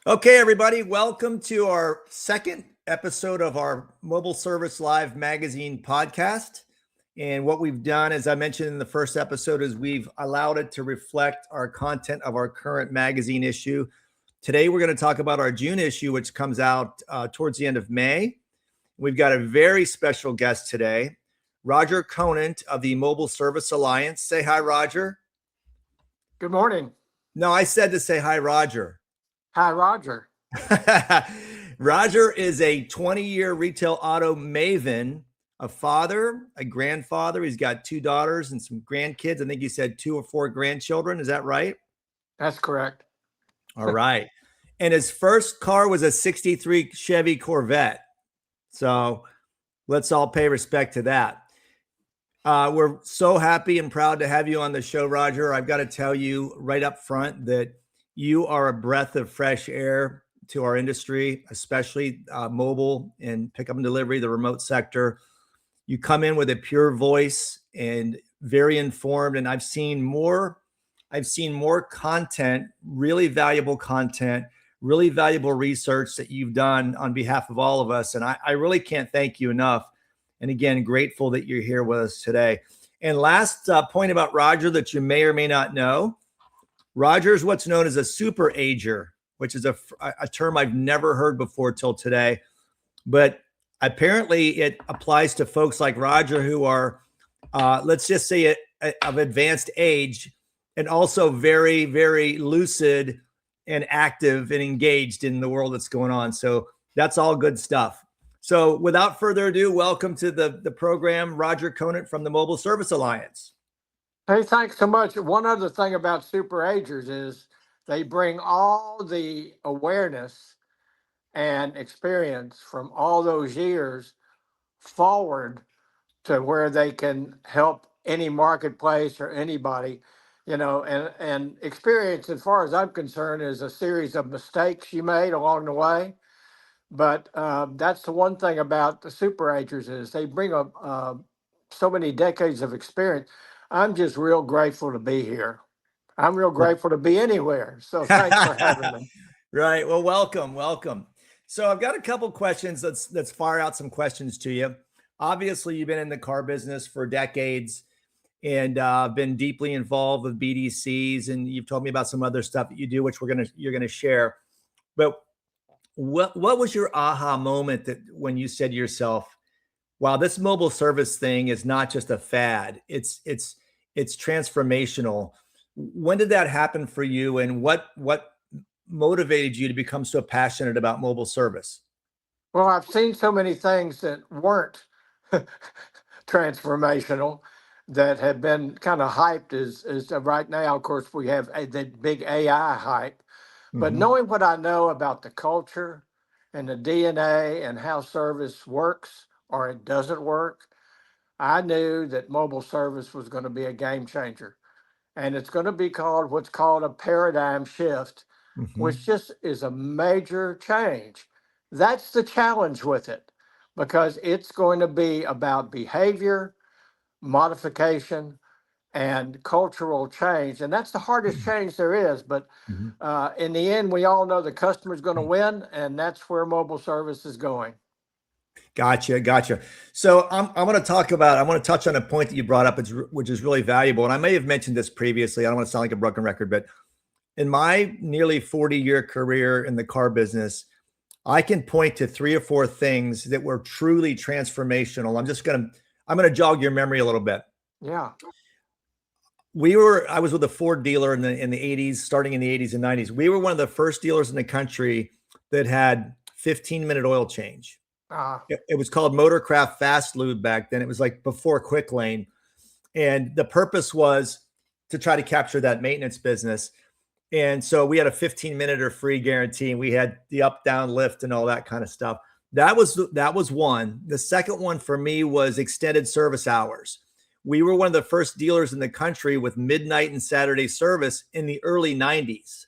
Okay, everybody, welcome to our second episode of our Mobile Service Live magazine podcast. And what we've done, as I mentioned in the first episode, is we've allowed it to reflect our content of our current magazine issue. Today, we're going to talk about our June issue, which comes out towards the end of May. We've got a very special guest today, Roger Conant of the Mobile Service Alliance. Say hi, Roger. Good morning. No, I said to say hi, Roger. Hi, Roger. Roger is a 20-year retail auto maven, a father, a grandfather. He's got 2 daughters and some grandkids. I think you said 2 or 4 grandchildren. Is that right? That's correct. All right. And his first car was a 63 Chevy Corvette. So let's all pay respect to that. We're so happy and proud to have you on the show, Roger. I've got to tell you right up front that you are a breath of fresh air to our industry, especially mobile and pickup and delivery, the remote sector. You come in with a pure voice and very informed. And I've seen more content, really valuable content, really valuable research that you've done on behalf of all of us. And I really can't thank you enough. And again, grateful that you're here with us today. And last point about Roger that you may or may not know, Roger is what's known as a super ager, which is a term I've never heard before till today. But apparently it applies to folks like Roger who are, let's just say, of advanced age and also very, very lucid and active and engaged in the world that's going on. So that's all good stuff. So without further ado, welcome to the program, Roger Conant from the Mobile Service Alliance. Hey, thanks so much. One other thing about super agers is they bring all the awareness and experience from all those years forward to where they can help any marketplace or anybody, and experience, as far as I'm concerned, is a series of mistakes you made along the way. But that's the one thing about the super agers is they bring up so many decades of experience. I'm just real grateful to be here. I'm real grateful to be anywhere. So thanks for having me. Right. Well, welcome. So I've got a couple questions. Let's fire out some questions to you. Obviously, you've been in the car business for decades and been deeply involved with BDCs, and you've told me about some other stuff that you do, which you're gonna share. But what was your aha moment that when you said to yourself, wow, this mobile service thing is not just a fad. It's transformational. When did that happen for you, and what motivated you to become so passionate about mobile service? Well, I've seen so many things that weren't transformational that have been kind of hyped as right now. Of course, we have the big AI hype, but knowing what I know about the culture and the DNA and how service works or it doesn't work, I knew that mobile service was going to be a game changer. And it's going to be called what's called a paradigm shift, which just is a major change. That's the challenge with it, because it's going to be about behavior, modification, and cultural change. And that's the hardest change there is. But in the end, we all know the customer's going to win, and that's where mobile service is going. Gotcha. So I want to touch on a point that you brought up, which is really valuable. And I may have mentioned this previously. I don't want to sound like a broken record, but in my nearly 40-year career in the car business, I can point to 3 or 4 things that were truly transformational. I'm going to jog your memory a little bit. Yeah. I was with a Ford dealer in the 80s, starting in the 80s and 90s. We were one of the first dealers in the country that had 15-minute oil change. It was called Motorcraft Fast Lube back then. It was like before Quick Lane. And the purpose was to try to capture that maintenance business. And so we had a 15-minute or free guarantee, and we had the up, down, lift, and all that kind of stuff. That was one. The second one for me was extended service hours. we were one of the first dealers in the country with midnight and Saturday service in the early 90s.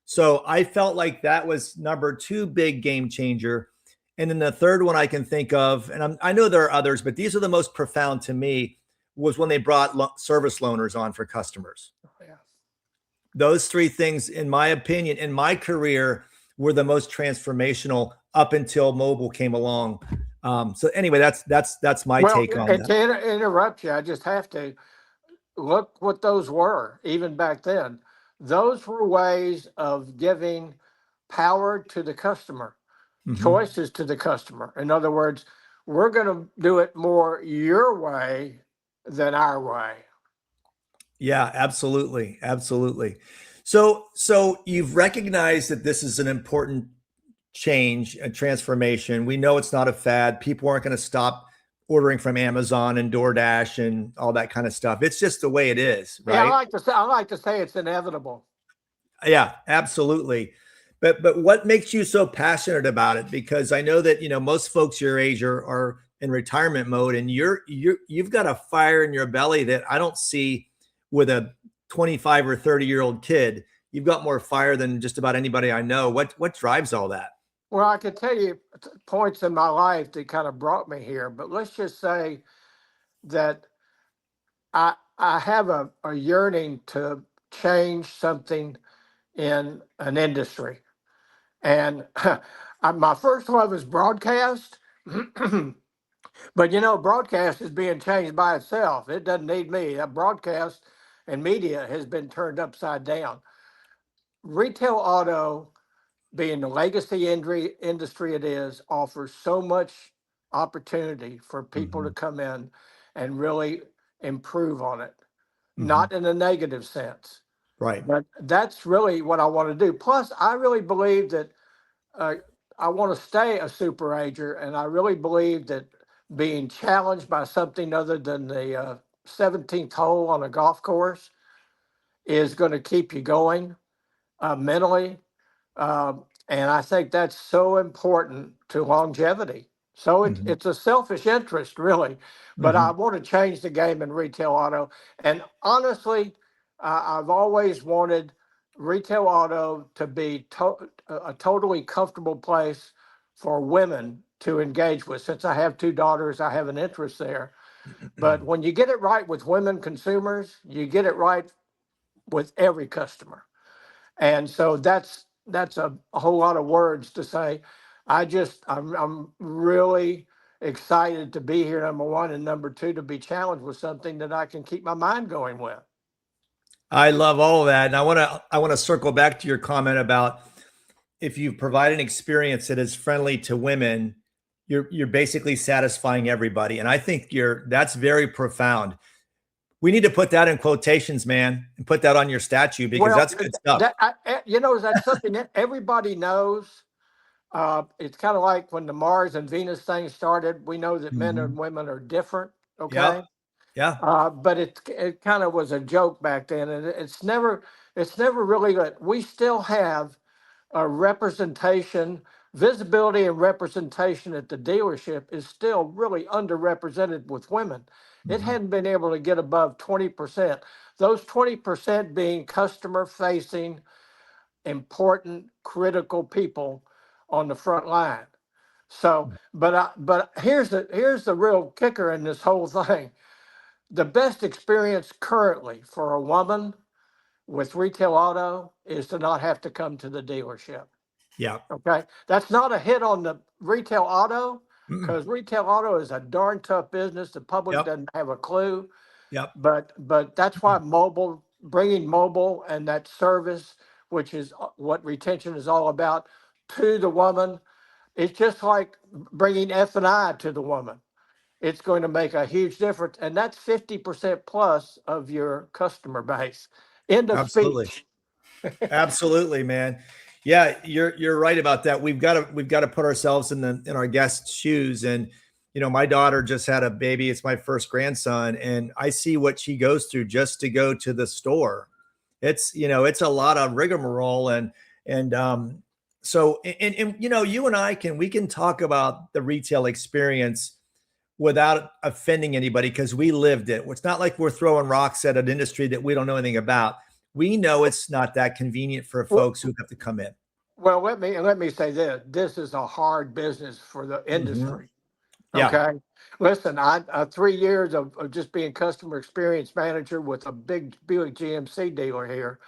So I felt like that was number two big game changer. And then the third one I can think of, and I know there are others, but these are the most profound to me, was when they brought service loaners on for customers. Yeah. Those three things, in my opinion, in my career, were the most transformational up until mobile came along. So anyway, that's my take on that. To interrupt you, I just have to look what those were, even back then. Those were ways of giving power to the customer, choices to the customer. In other words, we're going to do it more your way than our way. Yeah, absolutely. Absolutely. So you've recognized that this is an important change, a transformation. We know it's not a fad. People aren't going to stop ordering from Amazon and DoorDash and all that kind of stuff. It's just the way it is, right? Yeah, I like to say it's inevitable. Yeah, absolutely. But what makes you so passionate about it? Because I know that, most folks your age are in retirement mode, and you've got a fire in your belly that I don't see with a 25 or 30-year-old kid. You've got more fire than just about anybody I know. What drives all that? Well, I could tell you points in my life that kind of brought me here, but let's just say that I have a yearning to change something in an industry. And my first love is broadcast. But broadcast is being changed by itself. It doesn't need me. That broadcast and media has been turned upside down. Retail auto, being the legacy industry it is, offers so much opportunity for people to come in and really improve on it, not in a negative sense. Right. But that's really what I want to do. Plus, I really believe that I want to stay a super ager, and I really believe that being challenged by something other than the 17th hole on a golf course is going to keep you going mentally. And I think that's so important to longevity. So it's a selfish interest, really. But I want to change the game in retail auto. And honestly, I've always wanted retail auto to be a totally comfortable place for women to engage with. Since I have two daughters, I have an interest there. But when you get it right with women consumers, you get it right with every customer. And so that's a whole lot of words to say. I'm really excited to be here, number one, and number two, to be challenged with something that I can keep my mind going with. I love all of that. And I want to circle back to your comment about, if you provide an experience that is friendly to women, you're basically satisfying everybody. And I think that's very profound. We need to put that in quotations, man, and put that on your statue, because that's good stuff. That's something that everybody knows. It's kind of like when the Mars and Venus thing started. We know that men and women are different. Okay. Yeah. But it kind of was a joke back then, and it's never really good. We still have a visibility and representation at the dealership is still really underrepresented with women. It hadn't been able to get above 20%. Those 20% being customer facing, important, critical people on the front line. So, but here's the real kicker in this whole thing. The best experience currently for a woman with retail auto is to not have to come to the dealership. Yeah. Okay. That's not a hit on the retail auto, because retail auto is a darn tough business. The public doesn't have a clue. Yep. But that's why bringing mobile and that service, which is what retention is all about, to the woman, it's just like bringing F&I to the woman. It's going to make a huge difference. And that's 50% plus of your customer base. End of Absolutely. speech. Absolutely, man. Yeah, you're right about that. We've got to put ourselves in our guests' shoes. And my daughter just had a baby. It's my first grandson, and I see what she goes through just to go to the store. It's a lot of rigmarole, so you and I can talk about the retail experience without offending anybody, because we lived it. It's not like we're throwing rocks at an industry that we don't know anything about. We know it's not that convenient for Well, folks who have to come in. well, let me say this. This is a hard business for the Hmm. industry. Yeah. Okay. Listen, I 3 years of just being customer experience manager with a big Buick GMC dealer here.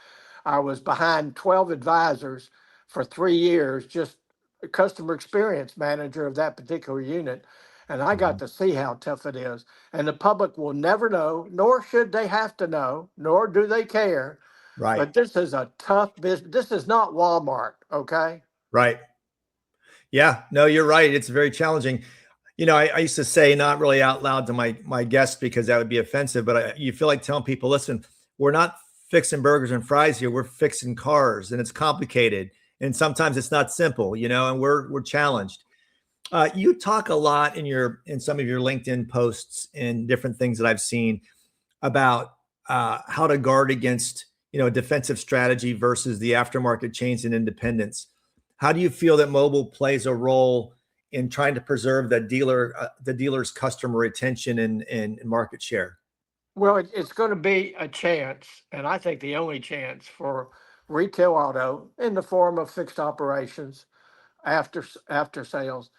I was behind 12 advisors for 3 years, just a customer experience manager of that particular unit. And I got Mhm. to see how tough it is. And the public will never know, nor should they have to know, nor do they care. Right. But this is a tough business. This is not Walmart, okay? Right. Yeah. No, you're right. It's very challenging. I used to say, not really out loud to my guests because that would be offensive, but you feel like telling people, listen, we're not fixing burgers and fries here. We're fixing cars, and it's complicated, and sometimes it's not simple, and we're challenged. You talk a lot in some of your LinkedIn posts and different things that I've seen about how to guard against defensive strategy versus the aftermarket chains and independents. How do you feel that mobile plays a role in trying to preserve the dealer's customer retention and market share? Well, it's going to be a chance, and I think the only chance for retail auto in the form of fixed operations after sales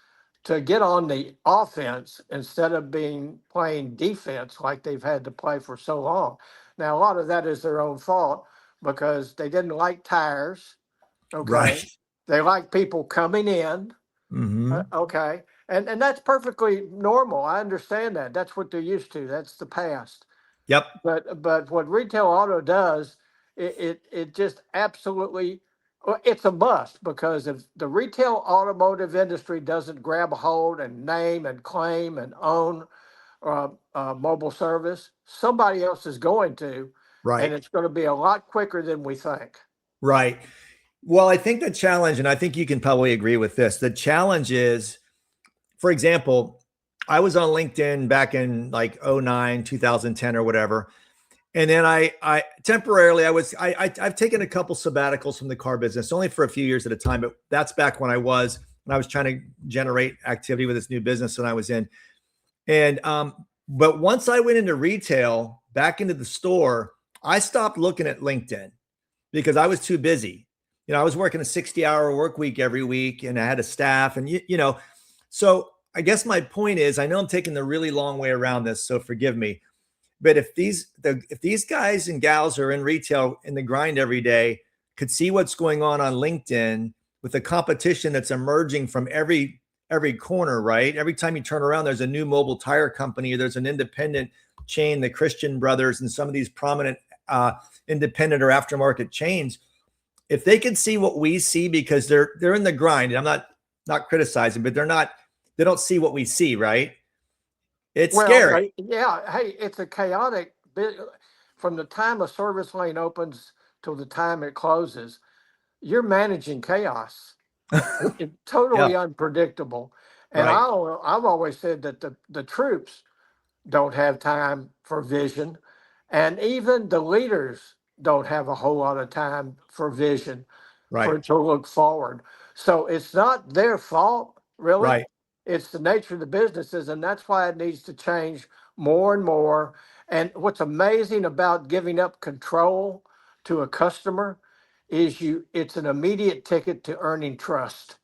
to get on the offense instead of being playing defense like they've had to play for so long. Now, a lot of that is their own fault because they didn't like tires. Okay, Right. they like people coming in. Hmm. Okay, and that's perfectly normal. I understand that. That's what they're used to. That's the past. Yep. But what retail auto does, it just absolutely, well, it's a must because if the retail automotive industry doesn't grab a hold and name and claim and own mobile service, somebody else is going to, and Right. it's going to be a lot quicker than we think. Right. Well, I think the challenge, and I think you can probably agree with this, the challenge is, for example, I was on LinkedIn back in like '09, 2010 or whatever. And then I temporarily, I've taken a couple sabbaticals from the car business, only for a few years at a time, but that's back when I was trying to generate activity with this new business that I was in. And but once I went into retail, back into the store, I stopped looking at LinkedIn because I was too busy. I was working a 60-hour work week every week, and I had a staff, and so I guess my point is, I know I'm taking the really long way around this, so forgive me. But if these guys and gals are in retail in the grind every day, could see what's going on LinkedIn with the competition that's emerging from every corner, right? Every time you turn around, there's a new mobile tire company, or there's an independent chain, the Christian Brothers, and some of these prominent independent or aftermarket chains. If they could see what we see, because they're in the grind, and I'm not criticizing, but they don't see what we see, right? It's Well, scary. yeah, hey, it's a chaotic bit from the time a service lane opens till the time it closes. You're managing chaos. It's Yeah, totally unpredictable. And right, I've always said that the troops don't have time for vision, and even the leaders don't have a whole lot of time for vision right, for to look forward. So it's not their fault, really. right, It's the nature of the businesses, and that's why it needs to change more and more. And what's amazing about giving up control to a customer is it's an immediate ticket to earning trust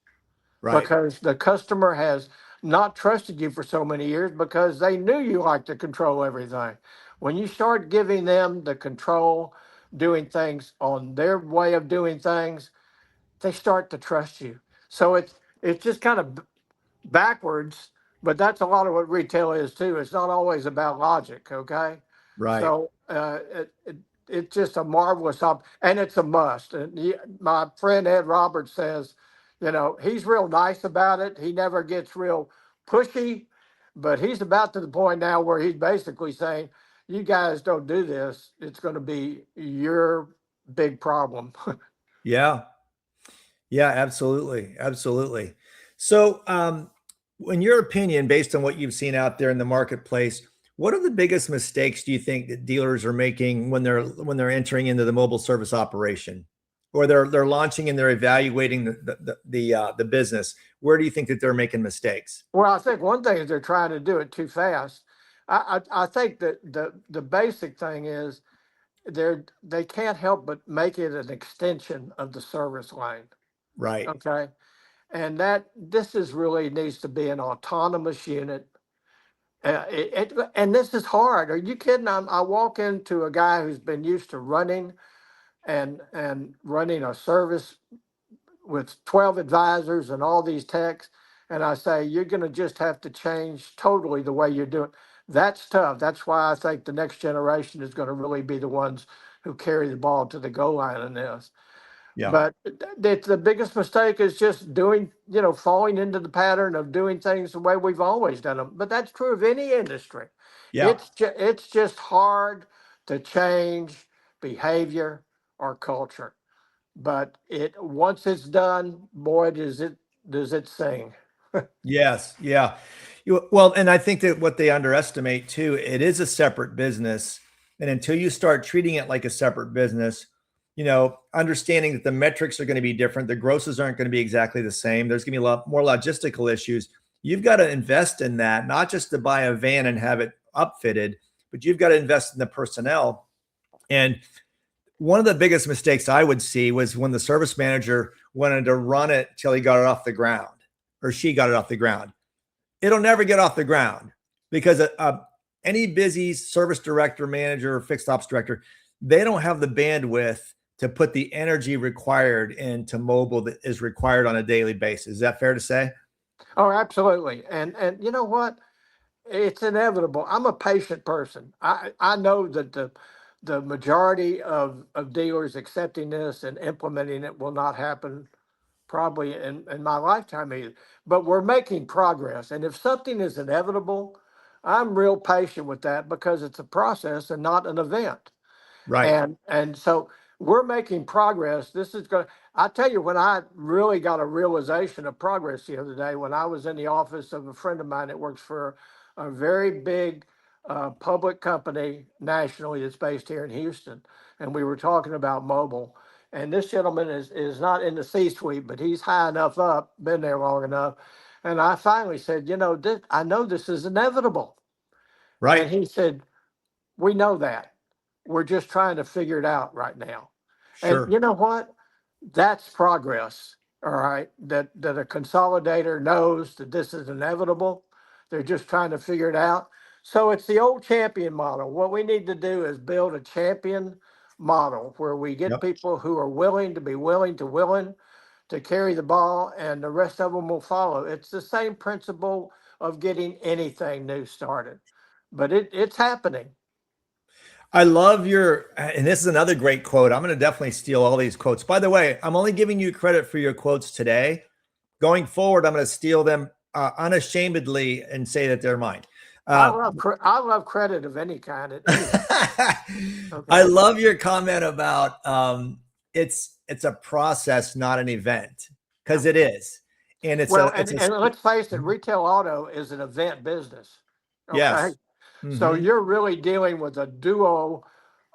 right, because the customer has not trusted you for so many years because they knew you like to control everything. When you start giving them the control, doing things on their way of doing things, they start to trust you. So it's just kind of backwards, but that's a lot of what retail is too. It's not always about logic, okay? right. So it's just a marvelous and it's a must. And my friend Ed Roberts says, he's real nice about it. He never gets real pushy, but he's about to the point now where he's basically saying, "You guys don't do this, it's going to be your big problem." Yeah, yeah, absolutely, absolutely. So, in your opinion, based on what you've seen out there in the marketplace, what are the biggest mistakes do you think that dealers are making when they're entering into the mobile service operation? or they're launching and they're evaluating the business, where do you think that they're making mistakes? Well, I think one thing is they're trying to do it too fast. I think that the basic thing is they can't help but make it an extension of the service lane. Right. Okay. And that this is really needs to be an autonomous unit. And this is hard. Are you kidding? I walk into a guy who's been used to running and running a service with 12 advisors and all these techs. And I say, you're going to just have to change totally the way you're doing. That's tough. That's why I think the next generation is going to really be the ones who carry the ball to the goal line in this. Yeah. But the biggest mistake is just doing, falling into the pattern of doing things the way we've always done them. But that's true of any industry. Yeah. It's just hard to change behavior or culture. But once it's done, boy, does it sing. Yes. Yeah. Well, and I think that what they underestimate too, it is a separate business. And until you start treating it like a separate business, understanding that the metrics are going to be different, the grosses aren't going to be exactly the same. There's going to be a lot more logistical issues. You've got to invest in that, not just to buy a van and have it upfitted, but you've got to invest in the personnel. And one of the biggest mistakes I would see was when the service manager wanted to run it till he got it off the ground, or she got it off the ground. It'll never get off the ground because any busy service director, manager, or fixed ops director, they don't have the bandwidth to put the energy required into mobile that is required on a daily basis. Is that fair to say? Oh, absolutely. And you know what? It's inevitable. I'm a patient person. I know that the majority of dealers accepting this and implementing it will not happen probably in my lifetime either. But we're making progress. And if something is inevitable, I'm real patient with that because it's a process and not an event. Right. And so we're making progress. This is going. I tell you, when I really got a realization of progress the other day, when I was in the office of a friend of mine that works for a very big public company nationally that's based here in Houston, and we were talking about mobile. And this gentleman is not in the C-suite, but he's high enough up, been there long enough. And I finally said, I know this is inevitable. Right. And he said, we know that. We're just trying to figure it out right now. And Sure. you know what? That's progress. All right. That a consolidator knows that this is inevitable. They're just trying to figure it out. So it's the old champion model. What we need to do is build a champion model where we get Yep. people who are willing to carry the ball, and the rest of them will follow. It's the same principle of getting anything new started, but it's happening. I love and this is another great quote. I'm going to definitely steal all these quotes. By the way, I'm only giving you credit for your quotes today. Going forward, I'm going to steal them unashamedly and say that they're mine. I love credit of any kind. Okay. I love your comment about it's a process, not an event, because it is, and and let's face it, retail auto is an event business. Okay, yes. so Mm-hmm. you're really dealing with a duo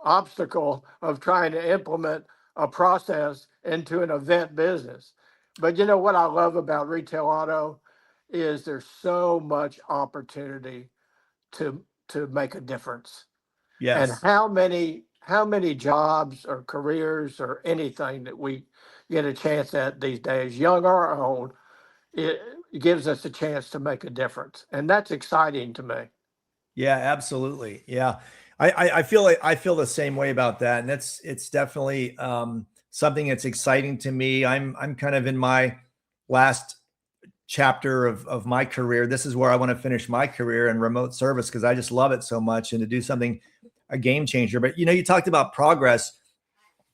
obstacle of trying to implement a process into an event business. But you know what I love about retail auto is there's so much opportunity to make a difference. And Yes. how many jobs or careers or anything that we get a chance at these days, young or old, it gives us a chance to make a difference, and that's exciting to me. Yeah, absolutely. Yeah. I feel like I feel the same way about that. And it's definitely something that's exciting to me. I'm kind of in my last chapter of my career. This is where I want to finish my career in remote service because I just love it so much and to do something a game changer. But you talked about progress,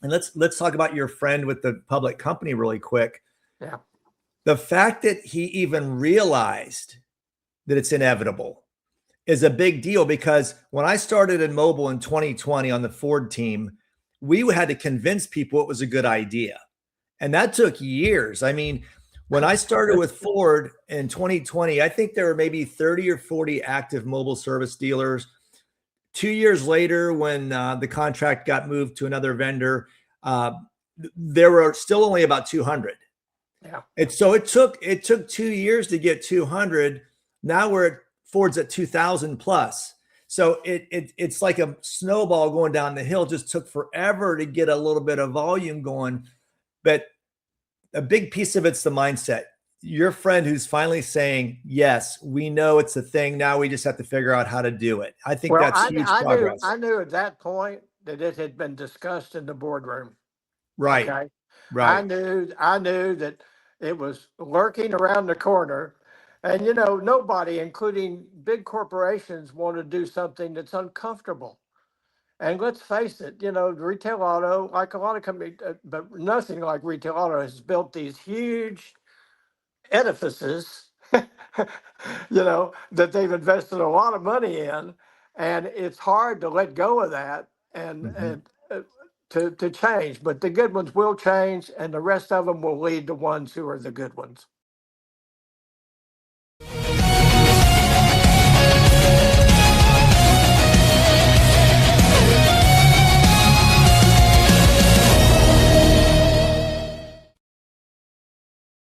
and let's talk about your friend with the public company really quick. Yeah. The fact that he even realized that it's inevitable is a big deal because when I started in mobile in 2020 on the Ford team, we had to convince people it was a good idea. And that took years. I mean, when I started with Ford in 2020, I think there were maybe 30 or 40 active mobile service dealers. 2 years later, when the contract got moved to another vendor, there were still only about 200. Yeah. And so it took 2 years to get 200. Now we're at Ford's at 2,000 plus. So it's like a snowball going down the hill. Just took forever to get a little bit of volume going. But a big piece of it's the mindset. Your friend who's finally saying, yes, we know it's a thing. Now we just have to figure out how to do it. I think that's huge progress. I knew at that point that it had been discussed in the boardroom. Right. Okay. Right. I knew that it was lurking around the corner. And, nobody, including big corporations, want to do something that's uncomfortable. And let's face it, retail auto, like a lot of companies, but nothing like retail auto, has built these huge edifices, that they've invested a lot of money in. And it's hard to let go of that and to change. But the good ones will change, and the rest of them will lead to ones who are the good ones.